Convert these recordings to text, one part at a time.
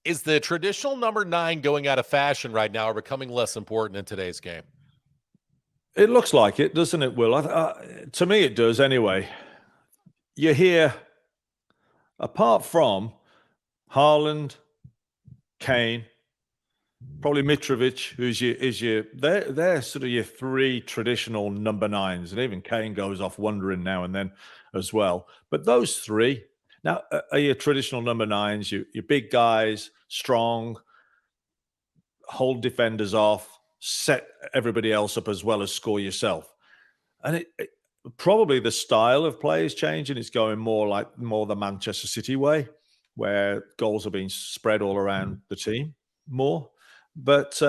Is the traditional number 9 going out of fashion right now or becoming less important in today's game? It looks like it, doesn't it, Will? To me, it does anyway. You hear, apart from Haaland, Kane, probably Mitrovic, they're sort of your three traditional number 9s, and even Kane goes off wandering now and then as well. But those three now are your traditional number 9s, your big guys, strong, hold defenders off, set everybody else up as well as score yourself. And probably the style of play is changing. It's going more the Manchester City way, where goals are being spread all around the team more. But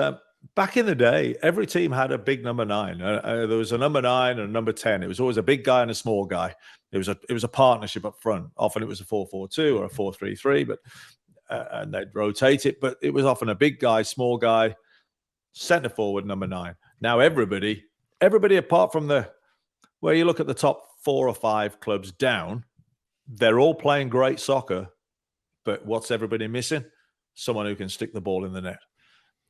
back in the day, every team had a big number 9. There was a number 9 and a number 10. It was always a big guy and a small guy. It was a partnership up front. Often it was a 4-4-2 or a 4-3-3, but and they'd rotate it. But it was often a big guy, small guy, centre forward, number 9. Now everybody apart from where you look at the top 4 or 5 clubs down, they're all playing great soccer. But what's everybody missing? Someone who can stick the ball in the net.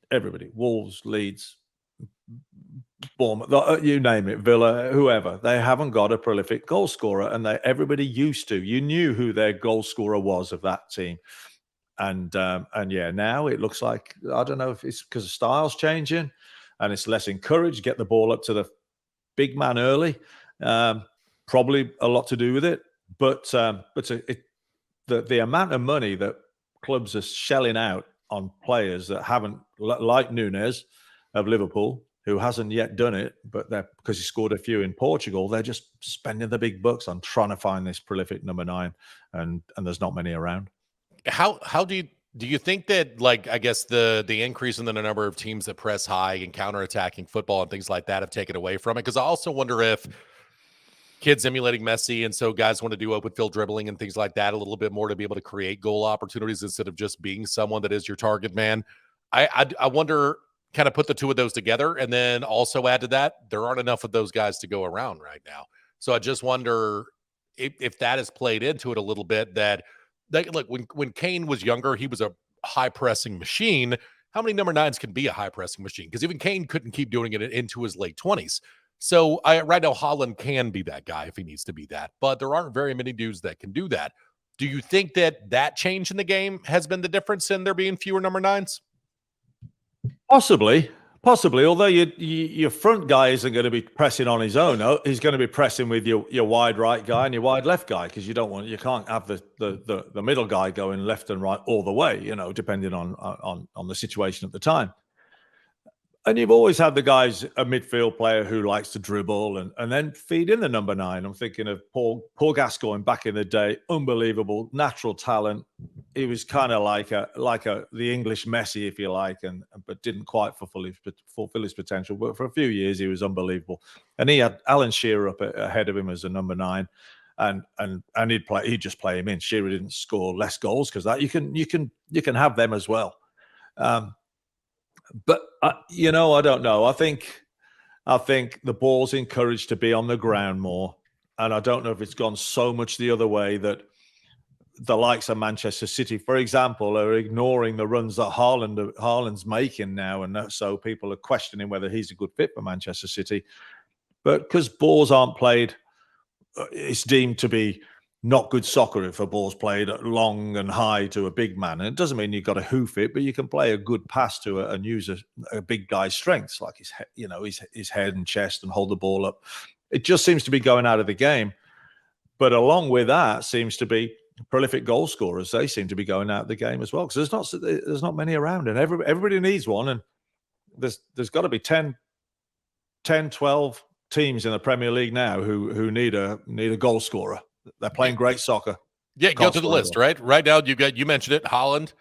Everybody, Wolves, Leeds, Bournemouth, you name it, Villa, whoever. They haven't got a prolific goal scorer, and everybody used to. You knew who their goal scorer was of that team. And yeah, now it looks like, I don't know if it's because the style's changing and it's less encouraged. Get the ball up to the big man early. Probably a lot to do with it. But the amount of money that clubs are shelling out on players that haven't, like Núñez of Liverpool, who hasn't yet done it, but because he scored a few in Portugal, they're just spending the big bucks on trying to find this prolific number 9, and there's not many around. How do you think that, like, I guess the increase in the number of teams that press high and counterattacking football and things like that have taken away from it? Because I also wonder if kids emulating Messi, and so guys want to do open field dribbling and things like that a little bit more to be able to create goal opportunities instead of just being someone that is your target man. I wonder, kind of put the two of those together, and then also add to that, there aren't enough of those guys to go around right now. So I just wonder if that has played into it a little bit. That look, when Kane was younger, he was a high pressing machine. How many number 9s can be a high pressing machine? Because even Kane couldn't keep doing it into his late 20s. So right now, Haaland can be that guy if he needs to be that, but there aren't very many dudes that can do that. Do you think that change in the game has been the difference in there being fewer number 9s? Possibly. Although your front guy isn't going to be pressing on his own. He's going to be pressing with your wide right guy and your wide left guy, because you can't have the middle guy going left and right all the way. Depending on the situation at the time. And you've always had the guys, a midfield player who likes to dribble and then feed in the number 9. I'm thinking of Paul Gascoigne back in the day, unbelievable, natural talent. He was kind of like the English Messi, if you like, but didn't quite fulfill his potential. But for a few years, he was unbelievable. And he had Alan Shearer up ahead of him as a number 9, and he'd just play him in. Shearer didn't score less goals because that you can have them as well. But I don't know. I think the ball's encouraged to be on the ground more, and I don't know if it's gone so much the other way that the likes of Manchester City, for example, are ignoring the runs that Haaland's making now, and so people are questioning whether he's a good fit for Manchester City. But because balls aren't played, it's deemed to be not good soccer if a ball's played long and high to a big man. And it doesn't mean you've got to hoof it, but you can play a good pass to and use a big guy's strengths, like his head and chest, and hold the ball up. It just seems to be going out of the game. But along with that seems to be prolific goal scorers. They seem to be going out of the game as well, because there's not many around, and everybody needs one. And there's got to be 10, 12 teams in the Premier League now who need a goal scorer. They're playing great soccer. Yeah, go through the list, right? Right now, you mentioned it: Haaland,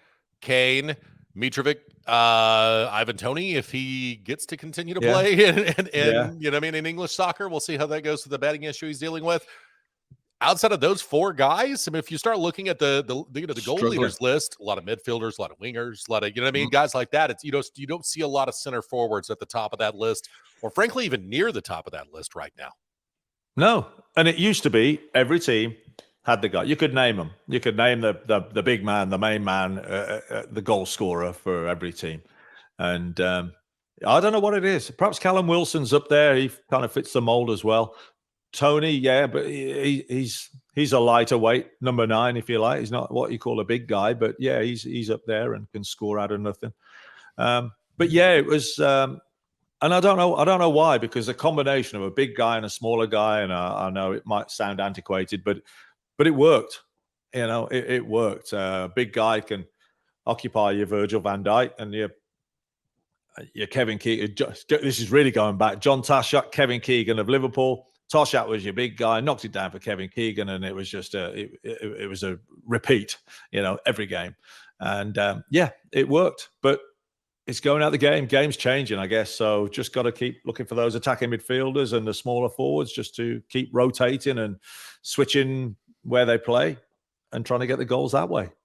Kane, Mitrovic, Ivan Toney, if he gets to continue to play, and you know what I mean, in English soccer. We'll see how that goes with the betting issue he's dealing with. Outside of those 4 guys, I mean, if you start looking at the goal leaders list, a lot of midfielders, a lot of wingers, a lot of guys like that. It's you don't see a lot of center forwards at the top of that list, or frankly, even near the top of that list right now. No, and it used to be every team Had the guy. You could name them. You could name the big man, the main man, the goal scorer for every team. And I don't know what it is. Perhaps Callum Wilson's up there. He kind of fits the mold as well. Tony, yeah, but he's a lighter weight, number 9, if you like. He's not what you call a big guy, but yeah, he's up there and can score out of nothing. But yeah, it was, and I don't know why, because a combination of a big guy and a smaller guy, and I know it might sound antiquated, but it worked. You know, it worked. Big guy can occupy your Virgil van Dijk and your Kevin Keegan. This is really going back. John Toshak, Kevin Keegan of Liverpool. Toshak was your big guy, knocked it down for Kevin Keegan, and it was just it was a repeat, you know, every game. And yeah, it worked. But it's going out the game. Game's changing, I guess. So just got to keep looking for those attacking midfielders and the smaller forwards just to keep rotating and switching where they play and trying to get the goals that way.